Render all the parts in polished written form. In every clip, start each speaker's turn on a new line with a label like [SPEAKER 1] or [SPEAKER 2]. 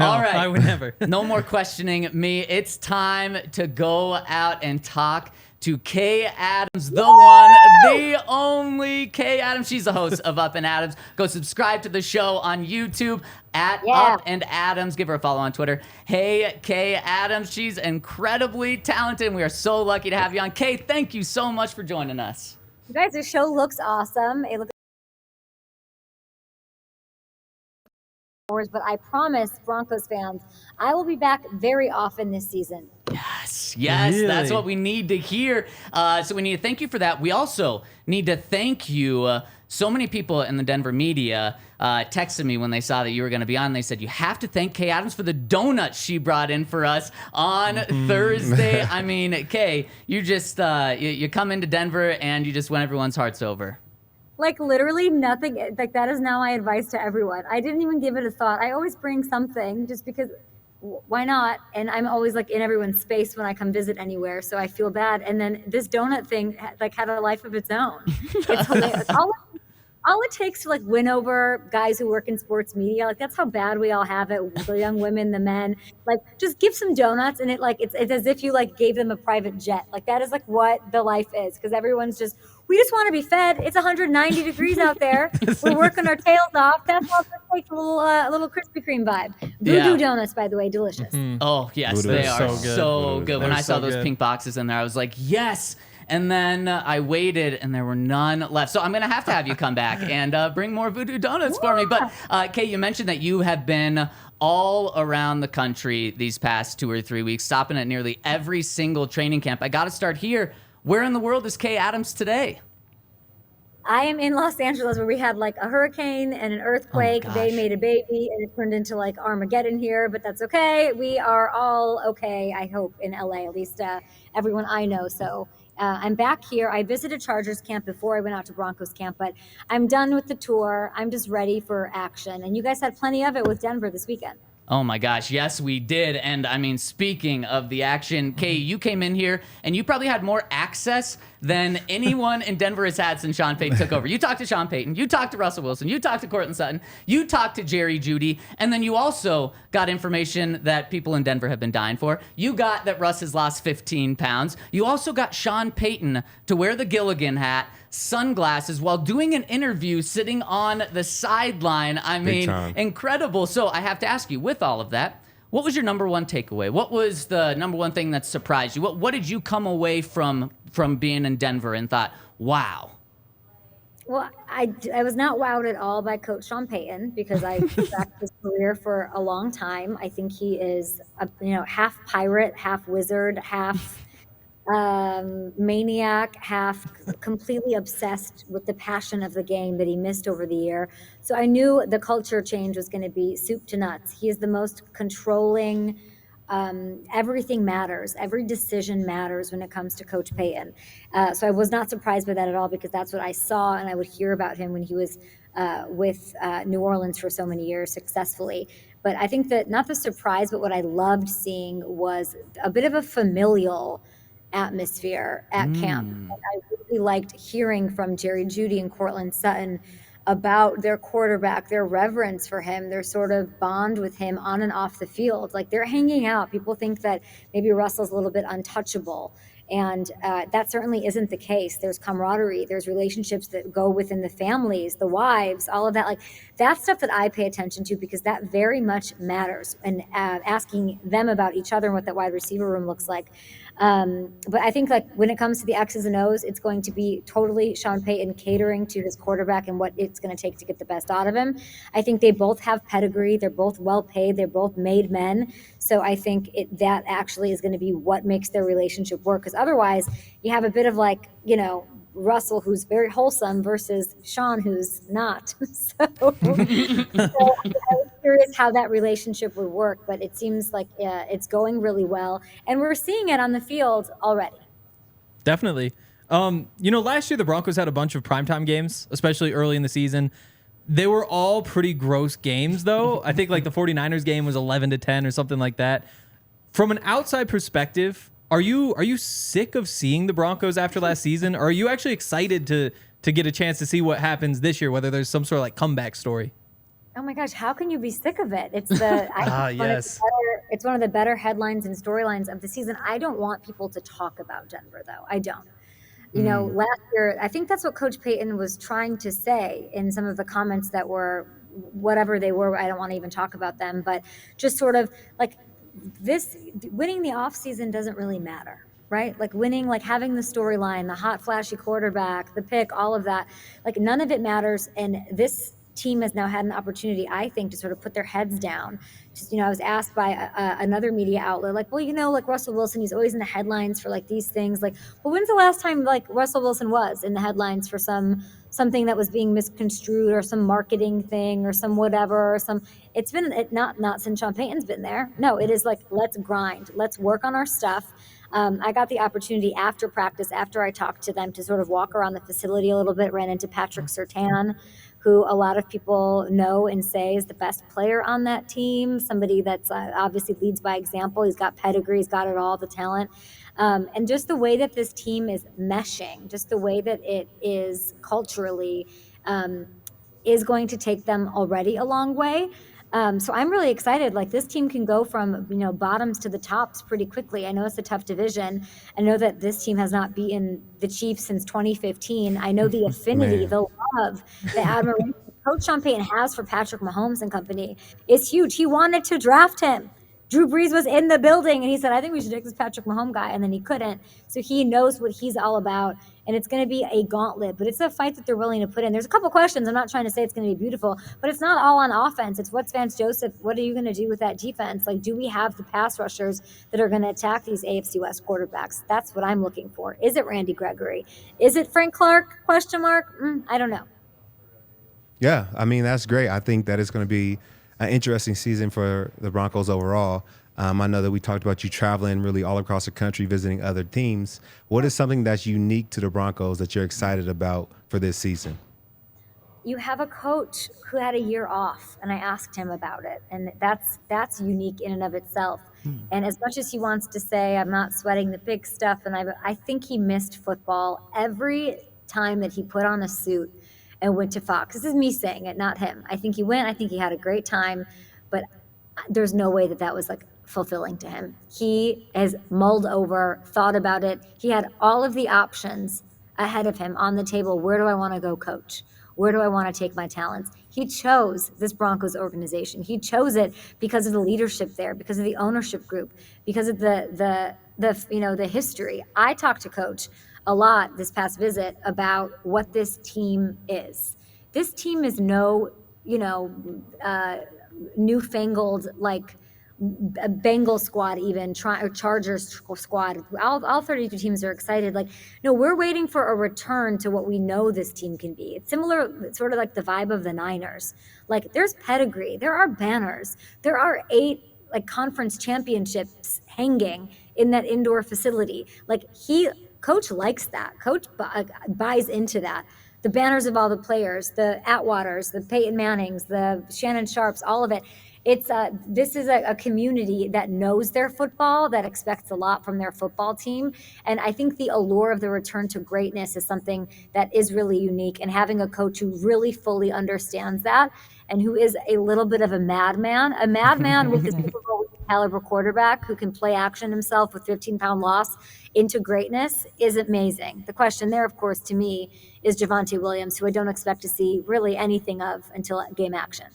[SPEAKER 1] All right.
[SPEAKER 2] I would never.
[SPEAKER 1] No more questioning me. It's time to go out and talk to Kay Adams, the one, the only Kay Adams. She's the host of Up and Adams. Go subscribe to the show on YouTube at Up and Adams. Give her a follow on Twitter. Hey, Kay Adams. She's incredibly talented, and we are so lucky to have you on. Kay, thank you so much for joining us.
[SPEAKER 3] You guys, this show looks awesome. It looks but I promise Broncos fans, I will be back very often this season.
[SPEAKER 1] Yes,
[SPEAKER 2] Really?
[SPEAKER 1] That's what we need to hear. So we need to thank you for that. We also need to thank you. So many people in the Denver media texted me when they saw that you were going to be on. They said, you have to thank Kay Adams for the donuts she brought in for us on Thursday. I mean, Kay, you just, you come into Denver and you just won everyone's hearts over.
[SPEAKER 3] Like literally nothing, like that is now my advice to everyone. I didn't even give it a thought. I always bring something just because why not? And I'm always like in everyone's space when I come visit anywhere, so I feel bad. And then this donut thing like had a life of its own. It's hilarious. All it takes to like win over guys who work in sports media, like that's how bad we all have it. The young women, the men, like just give some donuts, and it's as if you like gave them a private jet. Like that is like what the life is, because everyone's just, we just want to be fed. It's 190 degrees out there. We're working our tails off. That's all it takes, a little Krispy Kreme vibe. Voodoo donuts, by the way, delicious.
[SPEAKER 1] Oh yes,
[SPEAKER 2] Voodoo
[SPEAKER 1] they
[SPEAKER 2] is
[SPEAKER 1] are
[SPEAKER 2] so good.
[SPEAKER 1] so good. When
[SPEAKER 2] They're
[SPEAKER 1] I saw
[SPEAKER 2] so
[SPEAKER 1] those
[SPEAKER 2] good.
[SPEAKER 1] pink boxes in there, I was like, yes. And then I waited, and there were none left. So I'm going to have you come back and bring more Voodoo Donuts for me. But, Kay, you mentioned that you have been all around the country these past 2 or 3 weeks, stopping at nearly every single training camp. I got to start here. Where in the world is Kay Adams today?
[SPEAKER 3] I am in Los Angeles, where we had like a hurricane and an earthquake.
[SPEAKER 1] Oh,
[SPEAKER 3] They
[SPEAKER 1] gosh.
[SPEAKER 3] made a baby, and it turned into like Armageddon here, but that's okay. We are all okay, I hope, in LA, at least everyone I know. So I'm back here. I visited Chargers camp before I went out to Broncos camp, but I'm done with the tour. I'm just ready for action. And you guys had plenty of it with Denver this weekend.
[SPEAKER 1] Oh my gosh, yes, we did. And I mean, speaking of the action, Kay, you came in here and you probably had more access than anyone in Denver has had since Sean Payton took over. You talked to Sean Payton, you talked to Russell Wilson, you talked to Courtland Sutton, you talked to Jerry Jeudy, and then you also got information that people in Denver have been dying for. You got that Russ has lost 15 pounds. You also got Sean Payton to wear the Gilligan hat, sunglasses, while doing an interview sitting on the sideline. I mean, incredible. So I have to ask you, with all of that, what was your number one takeaway? What was the number one thing that surprised you? What did you come away from being in Denver and thought, wow?
[SPEAKER 3] Well, I was not wowed at all by Coach Sean Payton, because I tracked his career for a long time. I think he is, half pirate, half wizard, half maniac, half completely obsessed with the passion of the game that he missed over the year. So I knew the culture change was going to be soup to nuts. He is the most controlling. Everything matters. Every decision matters when it comes to Coach Payton. So I was not surprised by that at all, because that's what I saw, and I would hear about him when he was with New Orleans for so many years successfully. But I think that not the surprise, but what I loved seeing was a bit of a familial atmosphere at camp. And I really liked hearing from Jerry Jeudy and Courtland Sutton about their quarterback, their reverence for him, their sort of bond with him on and off the field. Like, they're hanging out. People think that maybe Russell's a little bit untouchable, and that certainly isn't the case. There's camaraderie, there's relationships that go within the families, the wives, all of that. Like, that's stuff that I pay attention to, because that very much matters, and asking them about each other and what that wide receiver room looks like. But I think, like, when it comes to the X's and O's, it's going to be totally Sean Payton catering to his quarterback and what it's going to take to get the best out of him. I think they both have pedigree. They're both well paid. They're both made men. So I think that actually is going to be what makes their relationship work. Because otherwise, you have a bit of like, Russell, who's very wholesome, versus Sean, who's not. So I was curious how that relationship would work, but it seems like it's going really well, and we're seeing it on the field already.
[SPEAKER 2] Definitely. Last year the Broncos had a bunch of primetime games, especially early in the season. They were all pretty gross games, though. I think like the 49ers game was 11-10 or something like that. From an outside perspective, are you sick of seeing the Broncos after last season? Or are you actually excited to get a chance to see what happens this year, whether there's some sort of like comeback story?
[SPEAKER 3] Oh my gosh, how can you be sick of it? It's the I think
[SPEAKER 2] Yes.
[SPEAKER 3] it's one of the better headlines and storylines of the season. I don't want people to talk about Denver though. I don't. Last year, I think that's what Coach Payton was trying to say in some of the comments that were whatever they were. I don't want to even talk about them, but just sort of like this winning the offseason doesn't really matter, right? Like winning, like having the storyline, the hot, flashy quarterback, the pick, all of that, like none of it matters. And this team has now had an opportunity, I think, to sort of put their heads down. Just, I was asked by another media outlet, like, well, like Russell Wilson, he's always in the headlines for like these things. Like, well, when's the last time like Russell Wilson was in the headlines for something that was being misconstrued or some marketing thing or some whatever or some, it's been not since Sean Payton's been there. No, it is like, let's grind, let's work on our stuff. I got the opportunity after practice, after I talked to them, to sort of walk around the facility a little bit, ran into Patrick Surtain, who a lot of people know and say is the best player on that team, somebody that's obviously leads by example. He's got pedigree, he's got it all, the talent. And just the way that this team is meshing, just the way that it is culturally, is going to take them already a long way. So I'm really excited. Like this team can go from, bottoms to the tops pretty quickly. I know it's a tough division. I know that this team has not beaten the Chiefs since 2015. I know the affinity,
[SPEAKER 4] Man.
[SPEAKER 3] the love, the admiration Coach Sean Payton has for Patrick Mahomes and company is huge. He wanted to draft him. Drew Brees was in the building and he said, I think we should take this Patrick Mahomes guy. And then he couldn't. So he knows what he's all about. And it's going to be a gauntlet, but it's a fight that they're willing to put in. There's a couple questions. I'm not trying to say it's going to be beautiful, but it's not all on offense. It's what's Vance Joseph. What are you going to do with that defense? Like, do we have the pass rushers that are going to attack these AFC West quarterbacks? That's what I'm looking for. Is it Randy Gregory? Is it Frank Clark? Question mark. I don't know.
[SPEAKER 4] Yeah, I mean, that's great. I think that it's going to be an interesting season for the Broncos overall. I know that we talked about you traveling really all across the country, visiting other teams. What is something that's unique to the Broncos that you're excited about for this season?
[SPEAKER 3] You have a coach who had a year off, and I asked him about it, and that's unique in and of itself. And as much as he wants to say, I'm not sweating the big stuff, and I think he missed football every time that he put on a suit and went to Fox. This is me saying it, not him. I think he went. I think he had a great time, but there's no way that was like fulfilling to him. He has mulled over, thought about it. He had all of the options ahead of him on the table. Where do I want to go coach? Where do I want to take my talents? He chose this Broncos organization. He chose it because of the leadership there, because of the ownership group, because of the history. I talked to Coach a lot this past visit about what this team is. This team is no, newfangled like a Bengal squad, even or Chargers squad. All 32 teams are excited. Like, no, we're waiting for a return to what we know this team can be. It's similar, sort of like the vibe of the Niners. Like, there's pedigree, there are banners, there are 8 like conference championships hanging in that indoor facility. Like, Coach likes that. Coach buys into that. The banners of all the players, the Atwaters, the Peyton Mannings, the Shannon Sharps, all of it. It's this is a community that knows their football, that expects a lot from their football team. And I think the allure of the return to greatness is something that is really unique. And having a coach who really fully understands that and who is a little bit of a madman with a Super Bowl caliber quarterback who can play action himself with 15-pound loss into greatness is amazing. The question there, of course, to me is Javonte Williams, who I don't expect to see really anything of until game action.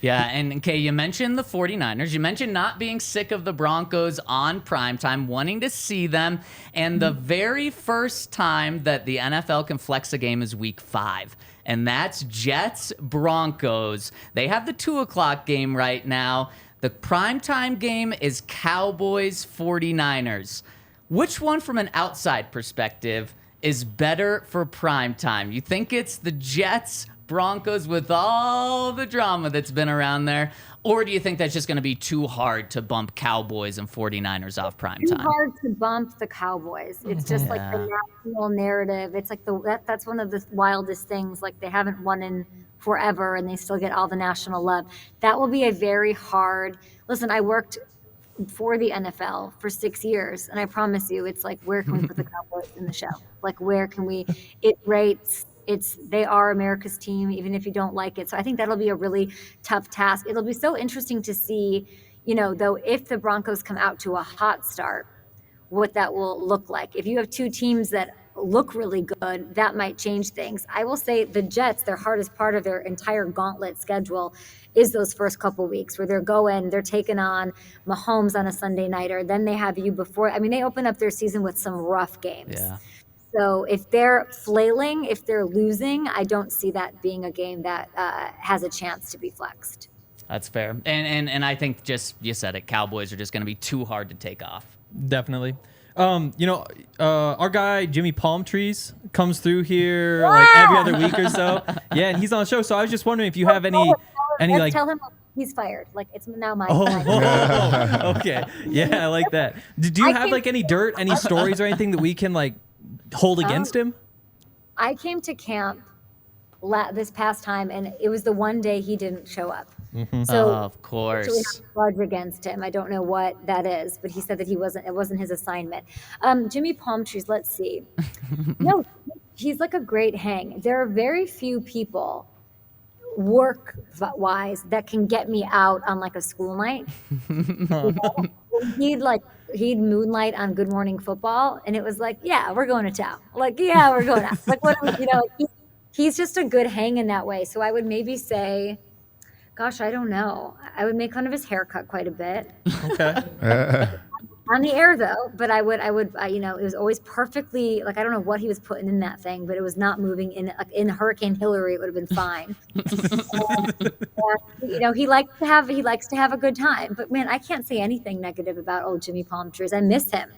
[SPEAKER 1] Yeah, and Kay, you mentioned the 49ers. You mentioned not being sick of the Broncos on primetime, wanting to see them. And the very first time that the NFL can flex a game is week 5. And that's Jets-Broncos. They have the 2 o'clock game right now. The primetime game is Cowboys-49ers. Which one, from an outside perspective, is better for primetime? You think it's the Jets-Broncos with all the drama that's been around there? Or do you think that's just going to be too hard to bump Cowboys and 49ers off primetime?
[SPEAKER 3] Too hard to bump the Cowboys. It's just like the national narrative. It's like that's one of the wildest things. Like, they haven't won in forever and they still get all the national love. That will be a very hard. Listen, I worked for the NFL for 6 years, and I promise you, it's like, where can we put the Cowboys in the show? Like, where can we? It rates they are America's team, even if you don't like it. So I think that'll be a really tough task. It'll be so interesting to see, though, if the Broncos come out to a hot start, what that will look like. If you have two teams that look really good, that might change things. I will say the Jets, their hardest part of their entire gauntlet schedule is those first couple weeks where they're taking on Mahomes on a Sunday nighter. Then they have you before. I mean, they open up their season with some rough games.
[SPEAKER 1] Yeah.
[SPEAKER 3] So if they're flailing, if they're losing, I don't see that being a game that has a chance to be flexed.
[SPEAKER 1] That's fair. And I think you said it, Cowboys are just going to be too hard to take off.
[SPEAKER 2] Definitely. Our guy Jimmy Palmtrees comes through here like every other week or so. Yeah, and he's on the show. So I was just wondering if you have any
[SPEAKER 3] Let's tell him he's fired. Like, it's now my time.
[SPEAKER 2] Oh, okay. Yeah, I like that. Do you have like any dirt, any stories or anything that we can like hold against him?
[SPEAKER 3] I came to camp this past time, and it was the one day he didn't show up. So
[SPEAKER 1] of course,
[SPEAKER 3] we have a grudge against him. I don't know what that is, but he said that it wasn't his assignment. Jimmy Palmtrees, let's see. No, he's like a great hang. There are very few people work-wise that can get me out on like a school night. He'd moonlight on Good Morning Football, and it was like, yeah, we're going to town. Like, yeah, we're going out. Like, what? He's just a good hang in that way. So I would maybe say, gosh, I don't know. I would make fun of his haircut quite a bit.
[SPEAKER 2] Okay.
[SPEAKER 3] On the air though, but I would, it was always perfectly, like, I don't know what he was putting in that thing, but it was not moving in, like in Hurricane Hillary, it would have been fine. He likes to have a good time, but man, I can't say anything negative about old Jimmy Palmtrees. I miss him.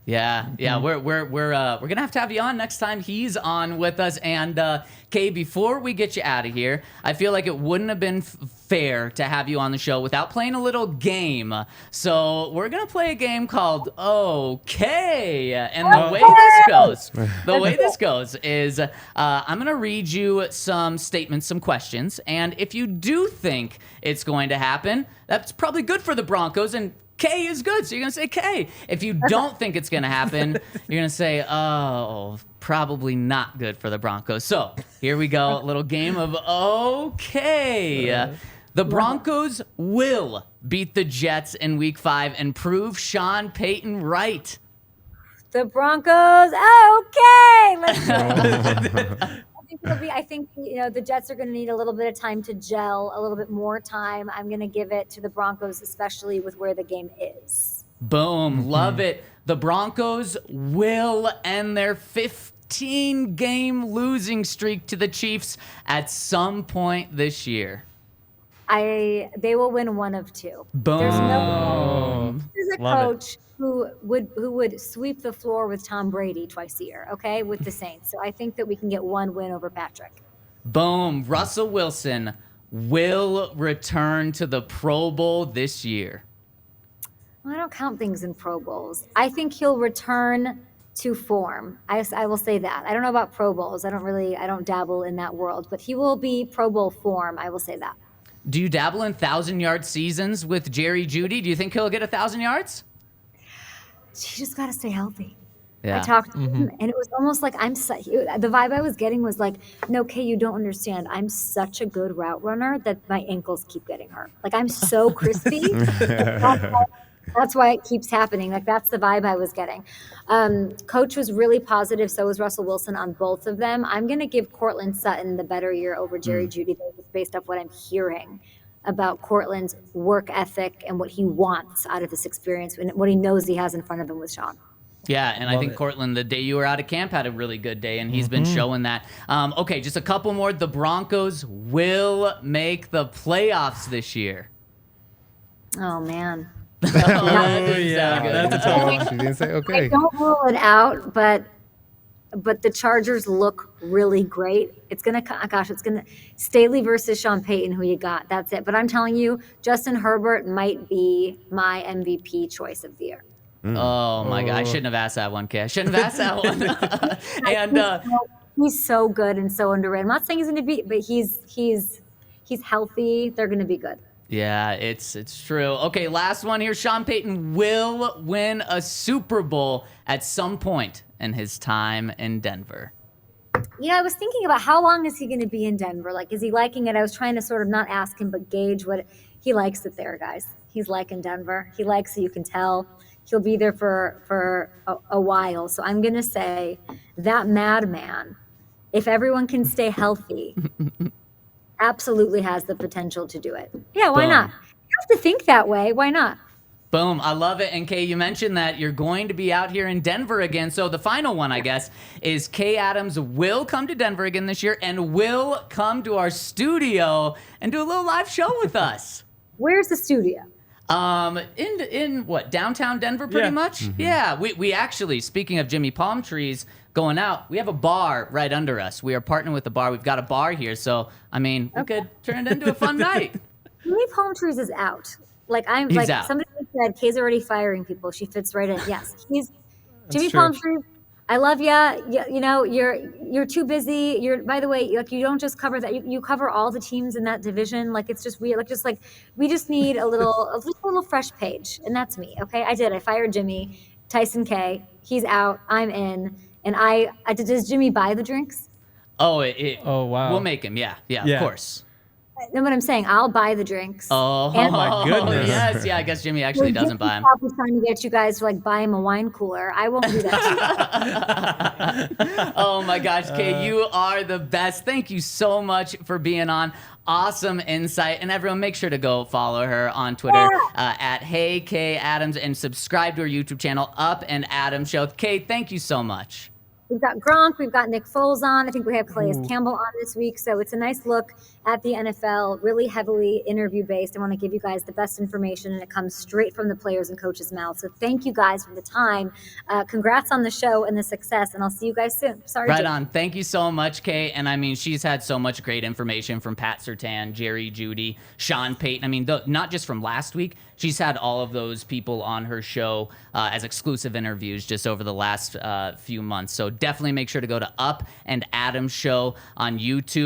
[SPEAKER 1] Yeah. We're gonna have you on next time he's on with us. And Kay, before we get you out of here, I feel like it wouldn't have been fair to have you on the show without playing a little game. So we're gonna play a game called OK. And the way this goes is I'm gonna read you some statements, some questions, and if you do think it's going to happen, that's probably good for the Broncos. And K is good, so you're going to say K. If you don't think it's going to happen, you're going to say, oh, probably not good for the Broncos. So here we go, a little game of OK. The Broncos will beat the Jets in Week 5 and prove Sean Payton right.
[SPEAKER 3] The Broncos, okay. Let's go. I think the Jets are going to need a little bit of time to gel, a little bit more time. I'm going to give it to the Broncos, especially with where the game is.
[SPEAKER 1] Boom. Love it. The Broncos will end their 15-game losing streak to the Chiefs at some point this year.
[SPEAKER 3] They will win one of two.
[SPEAKER 1] Boom.
[SPEAKER 3] There's a coach who would sweep the floor with Tom Brady twice a year, okay, with the Saints. So I think that we can get one win over Patrick.
[SPEAKER 1] Boom. Russell Wilson will return to the Pro Bowl this year.
[SPEAKER 3] Well, I don't count things in Pro Bowls. I think he'll return to form. I will say that. I don't know about Pro Bowls. I don't dabble in that world, but he will be Pro Bowl form. I will say that.
[SPEAKER 1] Do you dabble in 1,000-yard seasons with Jerry Jeudy? Do you think he'll get 1,000 yards?
[SPEAKER 3] You just got to stay healthy.
[SPEAKER 1] Yeah.
[SPEAKER 3] I talked to him, and it was almost like the vibe I was getting was like, no, Kay, you don't understand. I'm such a good route runner that my ankles keep getting hurt. Like, I'm so crispy. That's why it keeps happening. Like, that's the vibe I was getting. Coach was really positive. So was Russell Wilson on both of them. I'm going to give Courtland Sutton the better year over Jerry Jeudy, based off what I'm hearing about Courtland's work ethic and what he wants out of this experience and what he knows he has in front of him with Sean.
[SPEAKER 1] Yeah, and I think Courtland, the day you were out of camp, had a really good day, and he's been showing that. Okay, just a couple more. The Broncos will make the playoffs this year.
[SPEAKER 3] Oh, man.
[SPEAKER 2] That's a tough one.
[SPEAKER 4] She didn't say okay.
[SPEAKER 3] I don't rule it out, but the Chargers look really great. It's gonna Staley versus Sean Payton. Who you got? That's it. But I'm telling you, Justin Herbert might be my MVP choice of the year.
[SPEAKER 1] Oh my God! I shouldn't have asked that one, Kay. I shouldn't have asked that one. And
[SPEAKER 3] he's so good and so underrated. I'm not saying he's gonna be, but he's healthy. They're gonna be good.
[SPEAKER 1] Yeah, it's true. Okay, last one here. Sean Payton will win a Super Bowl at some point in his time in Denver.
[SPEAKER 3] I was thinking about how long is he going to be in Denver? Like, is he liking it? I was trying to sort of not ask him, but gauge what he likes it there, guys. He's liking Denver. He likes it. You can tell he'll be there for a while. So I'm going to say that madman, if everyone can stay healthy, absolutely has the potential to do it. Yeah, why
[SPEAKER 1] Boom.
[SPEAKER 3] not? You have to think that way. Why not?
[SPEAKER 1] Boom. I love it. And Kay, you mentioned that you're going to be out here in Denver again. So the final one, I guess, is Kay Adams will come to Denver again this year and will come to our studio and do a little live show with us.
[SPEAKER 3] Where's the studio?
[SPEAKER 1] In what, downtown Denver, pretty
[SPEAKER 2] Yeah.
[SPEAKER 1] much? Yeah. We actually, speaking of Jimmy Palm Trees going out, we have a bar right under us. We are partnering with the bar. We've got a bar here. So, I mean, we could turn it into a fun night.
[SPEAKER 3] Jimmy Palm Trees is out. Like
[SPEAKER 1] He's out.
[SPEAKER 3] somebody said, Kay's already firing people. She fits right in. Yes, he's Jimmy
[SPEAKER 2] true.
[SPEAKER 3] Palm Trees. I love ya. You know, you're too busy. By the way, like you don't just cover that. You cover all the teams in that division. Like it's just weird. Like we just need a little fresh page, and that's me. Okay, I fired Jimmy. Tyson K. He's out. I'm in. And I does Jimmy buy the drinks?
[SPEAKER 1] Oh,
[SPEAKER 2] Oh, wow.
[SPEAKER 1] We'll make him. Yeah,
[SPEAKER 2] Yeah.
[SPEAKER 1] of course.
[SPEAKER 3] Know what I'm saying? I'll buy the drinks.
[SPEAKER 1] Oh,
[SPEAKER 2] my goodness.
[SPEAKER 1] Yes, yeah, I guess Jimmy actually doesn't buy him.
[SPEAKER 3] Probably trying to get you guys to like buy him a wine cooler. I won't do that. To you.
[SPEAKER 1] Oh my gosh, Kay, you are the best. Thank you so much for being on. Awesome insight. And everyone, make sure to go follow her on Twitter at Hey Kay Adams and subscribe to her YouTube channel, Up and Adams Show. Kay, thank you so much.
[SPEAKER 3] We've got Gronk, we've got Nick Foles on. I think we have Calais Campbell on this week. So it's a nice look at the NFL, really heavily interview based. I want to give you guys the best information, and it comes straight from the players and coaches' mouths. So thank you guys for the time. Congrats on the show and the success, and I'll see you guys soon. Sorry.
[SPEAKER 1] Right
[SPEAKER 3] Jake.
[SPEAKER 1] on. Thank you so much, Kay. And I mean, she's had so much great information from Pat Surtain, Jerry Jeudy, Sean Payton. I mean, not just from last week. She's had all of those people on her show as exclusive interviews just over the last few months. So definitely make sure to go to Up and Adams Show on YouTube.